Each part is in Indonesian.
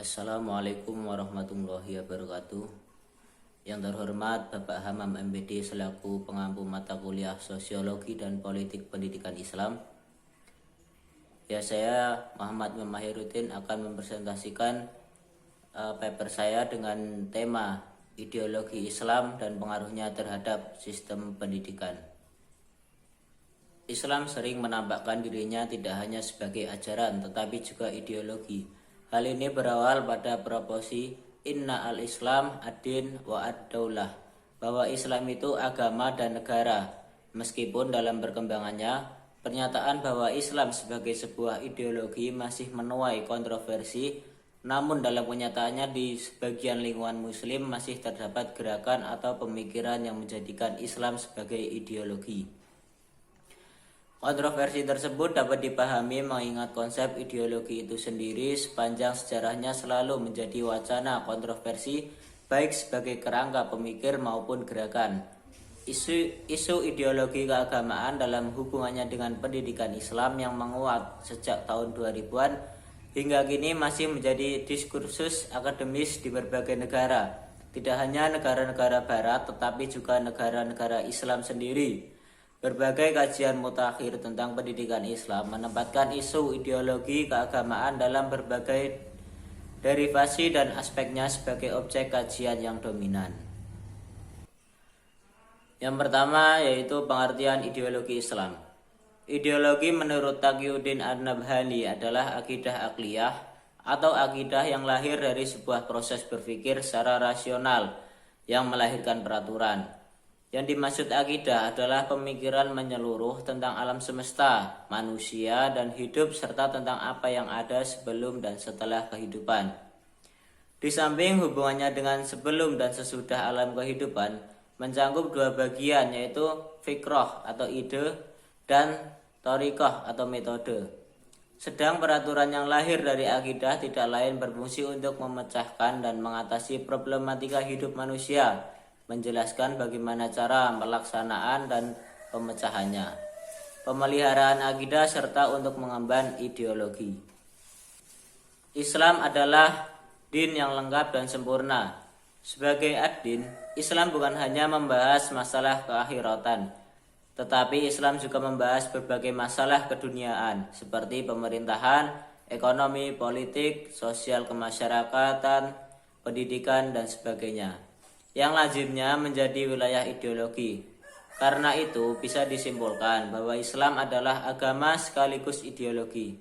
Assalamualaikum warahmatullahi wabarakatuh. Yang terhormat Bapak Hamam MPD selaku pengampu mata kuliah Sosiologi dan Politik Pendidikan Islam. Ya, saya Muhammad Memahiruddin akan mempresentasikan paper saya dengan tema ideologi Islam dan pengaruhnya terhadap sistem pendidikan. Islam sering menampakkan dirinya tidak hanya sebagai ajaran tetapi juga ideologi. Hal ini berawal pada proposi Inna al-Islam ad-din wa ad-daulah, bahwa Islam itu agama dan negara. Meskipun dalam perkembangannya, pernyataan bahwa Islam sebagai sebuah ideologi masih menuai kontroversi, namun dalam kenyataannya di sebagian lingkungan muslim masih terdapat gerakan atau pemikiran yang menjadikan Islam sebagai ideologi. Kontroversi tersebut dapat dipahami mengingat konsep ideologi itu sendiri sepanjang sejarahnya selalu menjadi wacana kontroversi baik sebagai kerangka pemikir maupun gerakan. Isu ideologi keagamaan dalam hubungannya dengan pendidikan Islam yang menguat sejak tahun 2000-an hingga kini masih menjadi diskursus akademis di berbagai negara. Tidak hanya negara-negara barat tetapi juga negara-negara Islam sendiri. Berbagai kajian mutakhir tentang pendidikan Islam menempatkan isu ideologi keagamaan dalam berbagai derivasi dan aspeknya sebagai objek kajian yang dominan. Yang pertama yaitu pengertian ideologi Islam. Ideologi menurut Taqiyuddin An-Nabhani adalah akidah akliyah atau akidah yang lahir dari sebuah proses berpikir secara rasional yang melahirkan peraturan. Yang dimaksud akidah adalah pemikiran menyeluruh tentang alam semesta, manusia, dan hidup serta tentang apa yang ada sebelum dan setelah kehidupan. Di samping hubungannya dengan sebelum dan sesudah alam kehidupan, mencakup dua bagian yaitu fikrah atau ide dan thariqah atau metode. Sedang peraturan yang lahir dari akidah tidak lain berfungsi untuk memecahkan dan mengatasi problematika hidup manusia, menjelaskan bagaimana cara pelaksanaan dan pemecahannya, pemeliharaan akidah serta untuk mengemban ideologi. Islam adalah din yang lengkap dan sempurna. Sebagai ad-din, Islam bukan hanya membahas masalah keakhiratan, tetapi Islam juga membahas berbagai masalah keduniaan seperti pemerintahan, ekonomi, politik, sosial kemasyarakatan, pendidikan, dan sebagainya, yang lazimnya menjadi wilayah ideologi. Karena itu bisa disimpulkan bahwa Islam adalah agama sekaligus ideologi.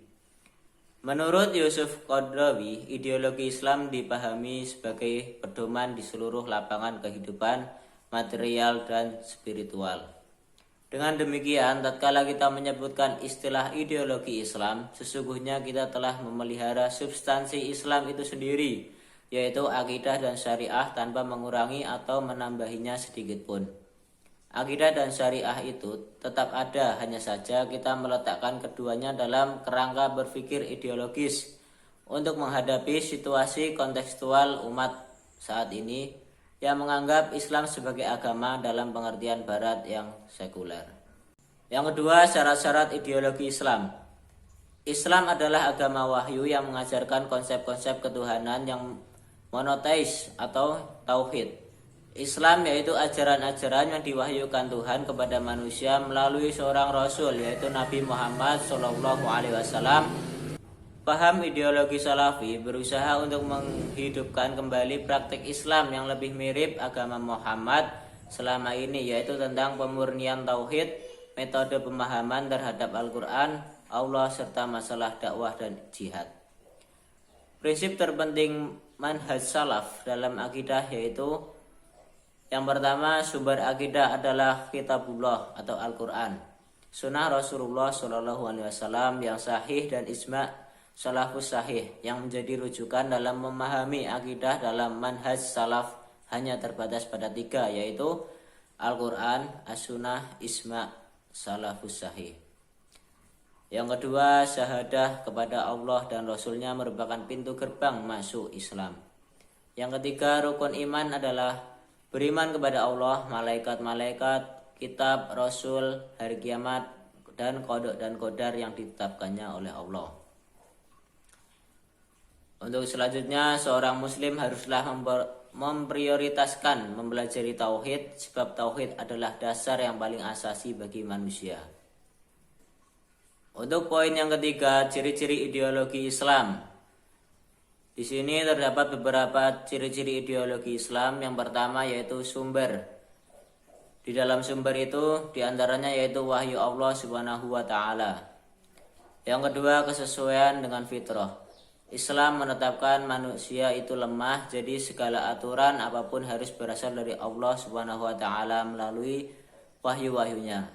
Menurut Yusuf Qaradawi, ideologi Islam dipahami sebagai pedoman di seluruh lapangan kehidupan material dan spiritual. Dengan demikian, tatkala kita menyebutkan istilah ideologi Islam, sesungguhnya kita telah memelihara substansi Islam itu sendiri, yaitu akidah dan syariah tanpa mengurangi atau menambahinya sedikit pun. Akidah dan syariah itu tetap ada, hanya saja kita meletakkan keduanya dalam kerangka berpikir ideologis untuk menghadapi situasi kontekstual umat saat ini yang menganggap Islam sebagai agama dalam pengertian barat yang sekuler. Yang kedua, syarat-syarat ideologi Islam. Islam adalah agama wahyu yang mengajarkan konsep-konsep ketuhanan yang monoteis atau tauhid. Islam yaitu ajaran-ajaran yang diwahyukan Tuhan kepada manusia melalui seorang rasul yaitu Nabi Muhammad SAW. Paham ideologi Salafi berusaha untuk menghidupkan kembali praktik Islam yang lebih mirip agama Muhammad selama ini, yaitu tentang pemurnian tauhid, metode pemahaman terhadap Al-Quran, Allah, serta masalah dakwah dan jihad. Prinsip terpenting manhaj salaf dalam akidah yaitu yang pertama, sumber akidah adalah kitabullah atau Al-Quran, sunnah Rasulullah SAW yang sahih dan ijma' salafus sahih yang menjadi rujukan dalam memahami akidah dalam manhaj salaf hanya terbatas pada tiga, yaitu Al-Quran, As-Sunnah, ijma' salafus sahih. Yang kedua, syahadah kepada Allah dan Rasulnya merupakan pintu gerbang masuk Islam. Yang ketiga, rukun iman adalah beriman kepada Allah, malaikat-malaikat, kitab, Rasul, hari kiamat, dan qada dan qadar yang ditetapkannya oleh Allah. Untuk selanjutnya, seorang muslim haruslah memprioritaskan mempelajari tauhid, sebab tauhid adalah dasar yang paling asasi bagi manusia. Untuk poin yang ketiga, ciri-ciri ideologi Islam. Di sini terdapat beberapa ciri-ciri ideologi Islam. Yang pertama yaitu sumber. Di dalam sumber itu diantaranya yaitu wahyu Allah Subhanahu wa Ta'ala. Yang kedua, kesesuaian dengan fitrah. Islam menetapkan manusia itu lemah, jadi segala aturan apapun harus berasal dari Allah Subhanahu wa Ta'ala melalui wahyu-wahyunya.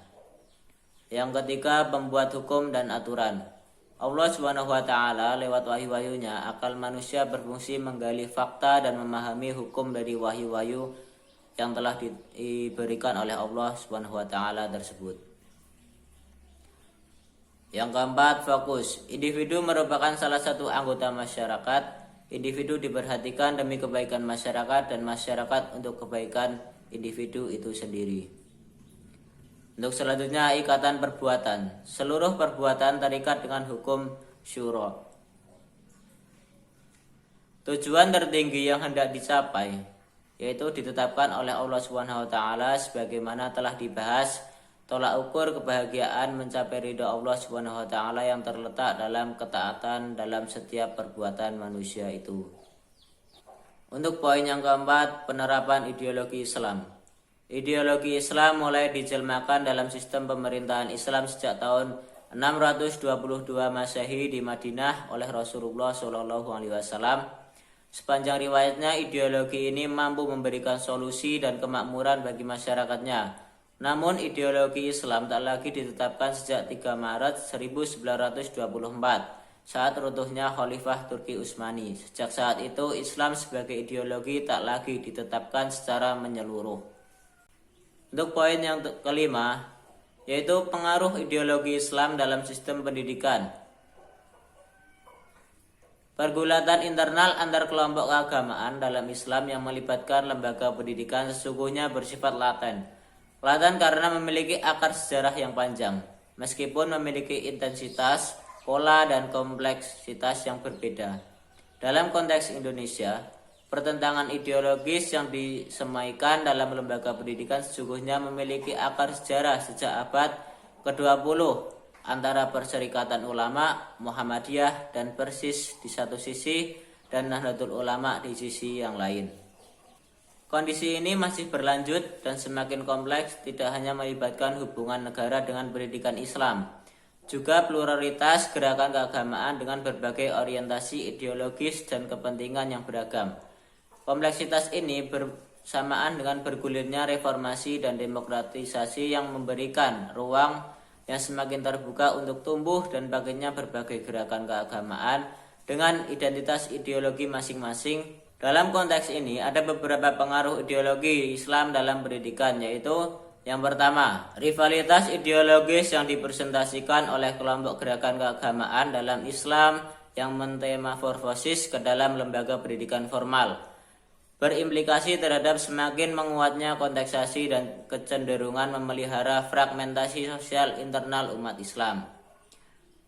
Yang ketiga, pembuat hukum dan aturan. Allah Subhanahu wa Ta'ala lewat wahyu-wahyunya, akal manusia berfungsi menggali fakta dan memahami hukum dari wahyu-wahyu yang telah diberikan oleh Allah Subhanahu wa Ta'ala tersebut. Yang keempat, fokus. Individu merupakan salah satu anggota masyarakat. Individu diperhatikan demi kebaikan masyarakat dan masyarakat untuk kebaikan individu itu sendiri. Untuk selanjutnya, ikatan perbuatan. Seluruh perbuatan terikat dengan hukum syura. Tujuan tertinggi yang hendak dicapai yaitu ditetapkan oleh Allah Subhanahu wa Ta'ala sebagaimana telah dibahas. Tolak ukur kebahagiaan mencapai ridha Allah Subhanahu wa Ta'ala yang terletak dalam ketaatan dalam setiap perbuatan manusia itu. Untuk poin yang keempat, penerapan ideologi Islam. Ideologi Islam mulai dijelmakan dalam sistem pemerintahan Islam sejak tahun 622 Masehi di Madinah oleh Rasulullah SAW. Sepanjang riwayatnya, ideologi ini mampu memberikan solusi dan kemakmuran bagi masyarakatnya. Namun ideologi Islam tak lagi ditetapkan sejak 3 Maret 1924 saat runtuhnya Khalifah Turki Utsmani. Sejak saat itu Islam sebagai ideologi tak lagi ditetapkan secara menyeluruh. Untuk poin yang kelima yaitu pengaruh ideologi Islam dalam sistem pendidikan. Pergulatan internal antar kelompok keagamaan dalam Islam yang melibatkan lembaga pendidikan sesungguhnya bersifat laten. Laten karena memiliki akar sejarah yang panjang, meskipun memiliki intensitas, pola, dan kompleksitas yang berbeda. Dalam konteks Indonesia, pertentangan ideologis yang disemaikan dalam lembaga pendidikan sesungguhnya memiliki akar sejarah sejak abad ke-20 antara Perserikatan Ulama, Muhammadiyah, dan Persis di satu sisi, dan Nahdlatul Ulama di sisi yang lain. Kondisi ini masih berlanjut dan semakin kompleks, tidak hanya melibatkan hubungan negara dengan pendidikan Islam, juga pluralitas gerakan keagamaan dengan berbagai orientasi ideologis dan kepentingan yang beragam. Kompleksitas ini bersamaan dengan bergulirnya reformasi dan demokratisasi yang memberikan ruang yang semakin terbuka untuk tumbuh dan bangkitnya berbagai gerakan keagamaan dengan identitas ideologi masing-masing. Dalam konteks ini ada beberapa pengaruh ideologi Islam dalam pendidikan, yaitu yang pertama, rivalitas ideologis yang dipresentasikan oleh kelompok gerakan keagamaan dalam Islam yang metamorfosis ke dalam lembaga pendidikan formal, berimplikasi terhadap semakin menguatnya konteksasi dan kecenderungan memelihara fragmentasi sosial internal umat Islam.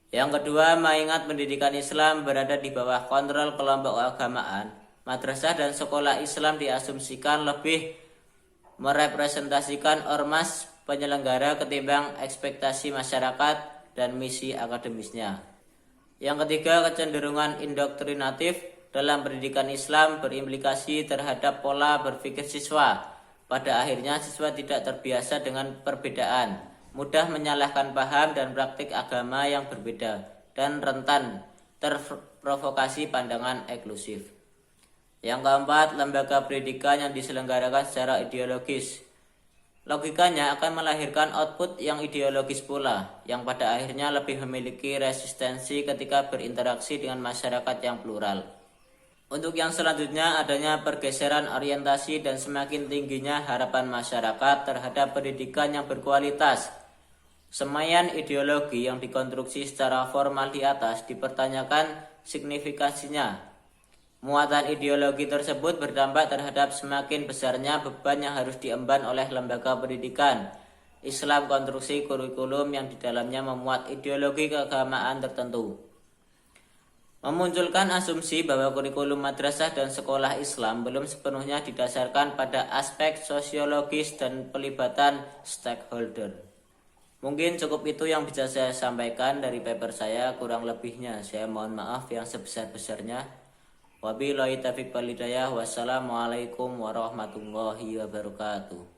Yang kedua, mengingat pendidikan Islam berada di bawah kontrol kelompok keagamaan, madrasah dan sekolah Islam diasumsikan lebih merepresentasikan ormas penyelenggara ketimbang ekspektasi masyarakat dan misi akademisnya. Yang ketiga, kecenderungan indoktrinatif dalam pendidikan Islam berimplikasi terhadap pola berpikir siswa. Pada akhirnya siswa tidak terbiasa dengan perbedaan, mudah menyalahkan paham dan praktik agama yang berbeda, dan rentan terprovokasi pandangan eksklusif. Yang keempat, lembaga pendidikan yang diselenggarakan secara ideologis. Logikanya akan melahirkan output yang ideologis pula, yang pada akhirnya lebih memiliki resistensi ketika berinteraksi dengan masyarakat yang plural. Untuk yang selanjutnya, adanya pergeseran orientasi dan semakin tingginya harapan masyarakat terhadap pendidikan yang berkualitas. Semaian ideologi yang dikonstruksi secara formal di atas dipertanyakan signifikansinya. Muatan ideologi tersebut berdampak terhadap semakin besarnya beban yang harus diemban oleh lembaga pendidikan Islam konstruksi kurikulum yang di dalamnya memuat ideologi keagamaan tertentu. Memunculkan asumsi bahwa kurikulum madrasah dan sekolah Islam belum sepenuhnya didasarkan pada aspek sosiologis dan pelibatan stakeholder. Mungkin cukup itu yang bisa saya sampaikan dari paper saya, kurang lebihnya saya mohon maaf yang sebesar-besarnya. Wabillahi taufiq wal hidayah. Wassalamualaikum warahmatullahi wabarakatuh.